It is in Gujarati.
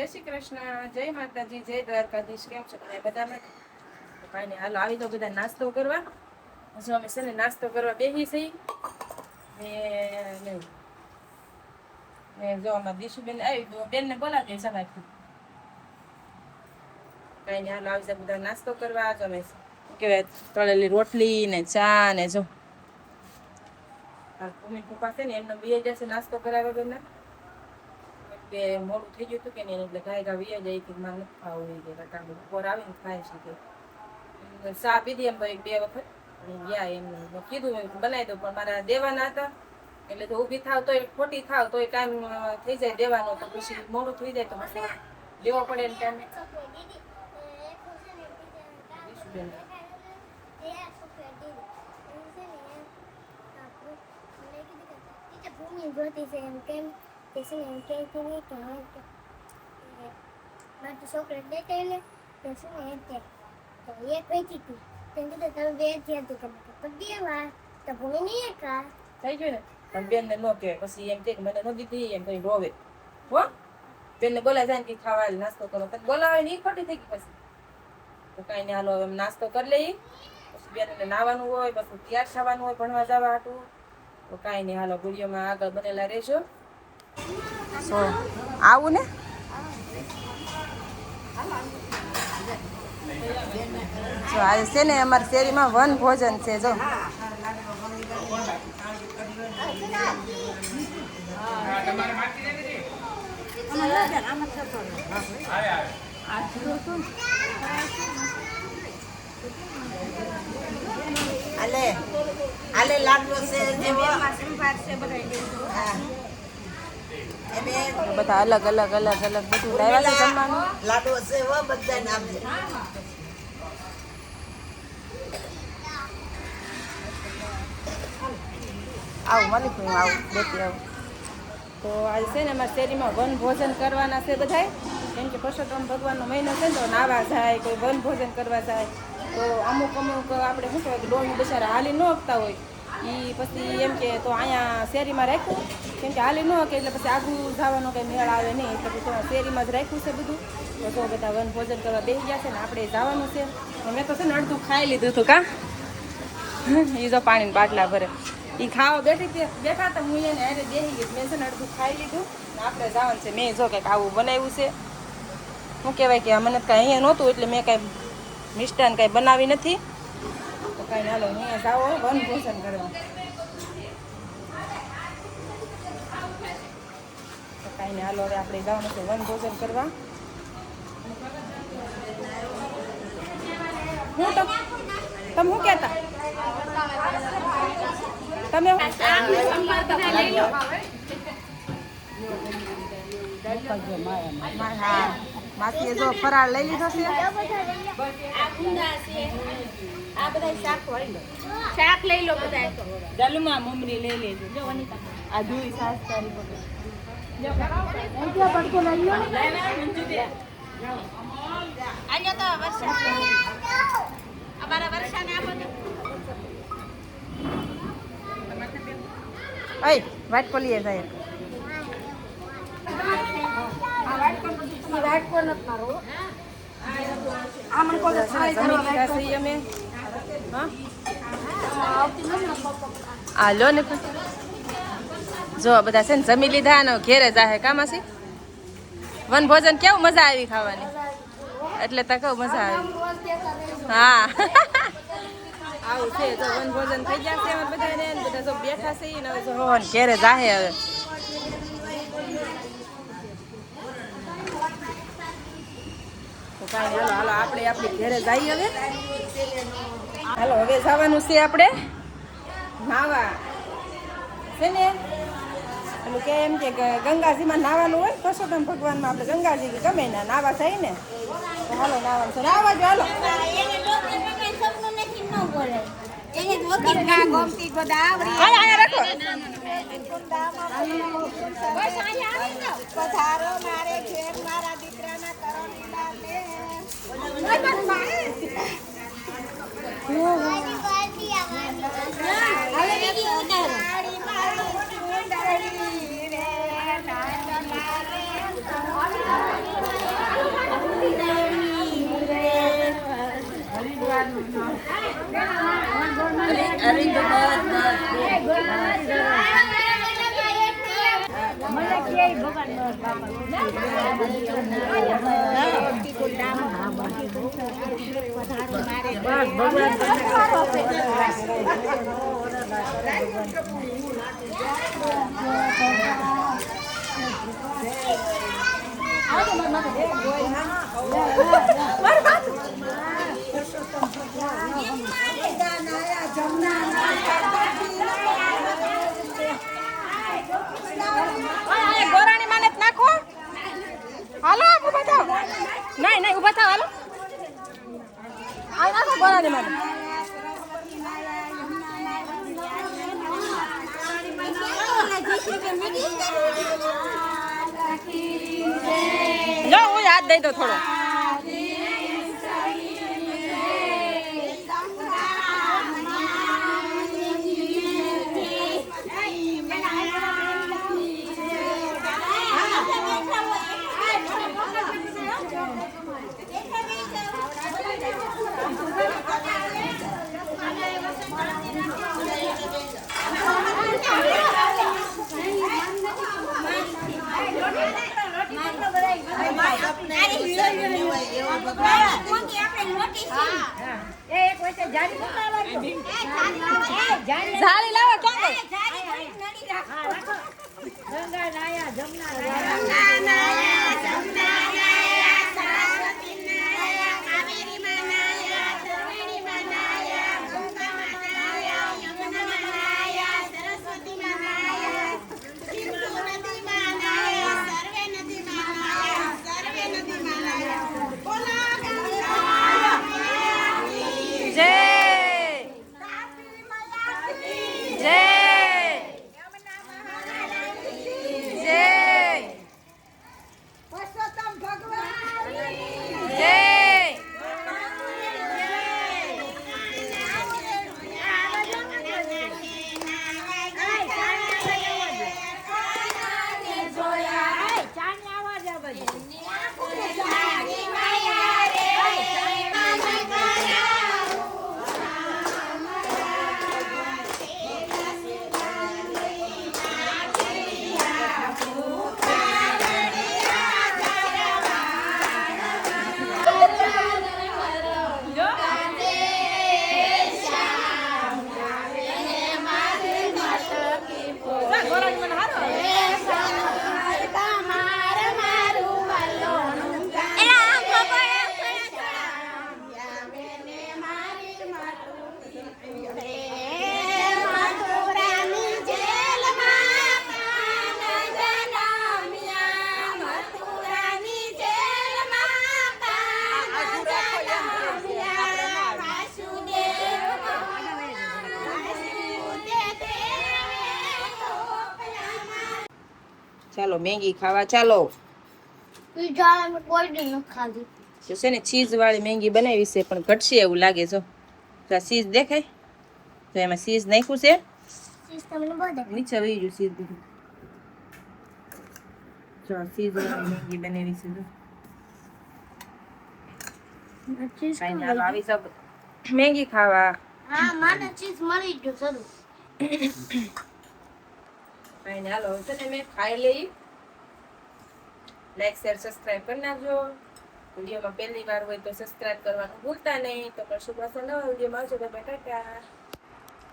જય શ્રી કૃષ્ણ, જય માતાજી, જય દ્વારકાધીશ. કેમ છો બધામાં? કાંઈ નહીં, હાલો આવી તો બધા નાસ્તો કરવા. હજુ અમે છે ને નાસ્તો કરવા બેસી છીએ. જો અમારા દીશુબેન આવી તો બેનને બોલાવતી સવારે. કાંઈ નહીં, હાલો આવી જાય બધા નાસ્તો કરવા. જો અમે કેવાય તળેલી રોટલી ને ચા ને જો મમ્મી પપ્પા છે ને એમને બે જશે નાસ્તો કરાવે બેનના. કે મોડું થઈ ગયું હતું કે નહીં એટલે ગાય ગા વીએ જાય કે મારે નથી ખાવું એ કે કાંઈ બપોર આવીને ખાય છે કે ચા પીધી એમ ભાઈ 2 વખત ગયા એમને કીધું બનાવી દઉં પણ મારા દેવાના હતા એટલે તો ઊભી થાવ તોય ખોટી થાવ તોય ટાઈમ થઈ જાય દેવાનો તો પછી મોડું થઈ જાય તો પછી દેવો પડે ને ટાઈમે. ચોકલેટ દેતા ને તો શું એક વેચી હતી તમે વેચી હતી દેવા તો ભૂમિ નહીં કા થઈ ગયું ને પણ બેનને ન કહેવાય પછી એમ કે મને ન દીધી એમ કઈ રોવે હો બેનને બોલાય જાય કે ખાવા નાસ્તો કરો તને બોલાવે ને એ ખોટી થઈ ગઈ પછી તો કાંઈ નહીં હાલો એમ નાસ્તો કરી લઈ પછી બેનને નાવાનું હોય પછી તૈયાર થવાનું હોય ભણવા જવા હાટું તો કાંઈ નહીં હાલો વિડીયોમાં આગળ બનેલા રહેજો. આવું ને જો આજે છે ને અમારી શેરીમાં વન ભોજન છે જો આલે લાડવો છે બધા અલગ અલગ અલગ અલગ બધું લાવ્યા છે જમવાનું. લાડવો છે બધાને આપજે. આવું માલિક હું આવું બેટી આવું તો આજે છે ને અમારી શેરીમાં વન ભોજન કરવાના છે બધાય કેમ કે પરસોત્તમ ભગવાનનો મહિનો છે ને તો નાવા જાય કોઈ વન ભોજન કરવા જાય તો અમુક આપણે શું કહેવાય ડોમી બિચારા હાલી ન આપતા હોય એ પછી એમ કે તો અહીંયા શેરીમાં રાખ્યું કેમ કે હાલી ન કે એટલે પછી આગું જવાનો કંઈ મેળ આવે નહીં એટલે પછી શેરીમાં જ રાખ્યું છે બધું તો જો બધા વન ભોજન કરવા બેસી ગયા છે ને આપણે જવાનું છે મેં તો છે ને અડધું ખાઈ લીધું હતું કા એ જો પાણીની બાટલા ભરે એ ખાવા બેઠા તો હું એને અરે બેસી ગઈ મેં છે ને અડધું ખાઈ લીધું ને આપણે જવાનું છે મેં જો કંઈક આવું બનાવ્યું છે શું કહેવાય કે મને કાંઈ અહીંયા નહોતું એટલે મેં કાંઈ મિષ્ટાન કાંઈ બનાવી નથી તો કાંઈ હાલો અહીંયા જાઓ વન ભોજન કરવા તો કાંઈ ને હાલો હવે આપણે જવાનું છે વન ભોજન કરવા. હું તમે શું કહેતા તમે હા માસીએ જો ફરાળ લઈ લીધો છે. શાક લઈ લો બધા જલમાં મમરી લઈ લેજો જો અનિતા આ ધોઈ સાસ તારી પકડ જો પડકો લઈ લો આજો તો વર્ષા અમારા વર્ષાને આપો તો અય વાટ કોલીએ જાય હાલો ને જો બધા છે ને જમી લીધા ને ઘેરે જાહે કામાસી વન ભોજન કેવું મજા આવી ખાવાની એટલે તો કહું મજા આવી હા આવું છે તો વન ભોજન થઈ ગયા છે બધાને બધા જો બેઠા છે ને હવે જો ઘેરે જાહે હવે તો કાંઈ હાલો હાલો આપણે આપણી ઘેરે જઈએ હવે હાલો હવે જવાનું છે આપણે નાવા છે ને પેલું કે એમ કે ગંગાજીમાં નાવાનું હોય પરસોત્તમ ભગવાનમાં આપણે ગંગાજી ગમે ને નાવા જાય ને તો હાલો નાવાનું છે નાવા જો હાલો પધારો મારે ઘેર મારા દીકરાના કરોની ગોરાણી માને જ નાખો. હાલો ઊભા થાવ. નહીં ઊભા થાવ. હાલો નાખો ગોરાણી માને. લો હું હાથ દઈ દો થોડો. જાળી લાવો ક્યાં ચાલો મેગી ખાવા ચાલો. તો છે ને ચીઝ વાળી મેગી બનાવી છે પણ ઘટશે એવું લાગે. જો તો આ ચીઝ દેખાય તો એમાં ચીઝ નાખ્યું છે. નીચે વહી ગયું ચીઝ બધું. જો ચીઝ વાળી મેગી બનાવી છે. જો કાંઈ આવી સબ મેગી ખાવા. કાંઈ ના હાલો છે ને મેં ખાઈ લઈ. લાઈક શેર સબસ્ક્રાઈબ કરી નાખજો. વિડીયોમાં પહેલી વાર હોય તો સબસ્ક્રાઈબ કરવાનું ભૂલતા નહીં. તો કરશું પાછા નવા વિડીયોમાં આવજો. ટાટા.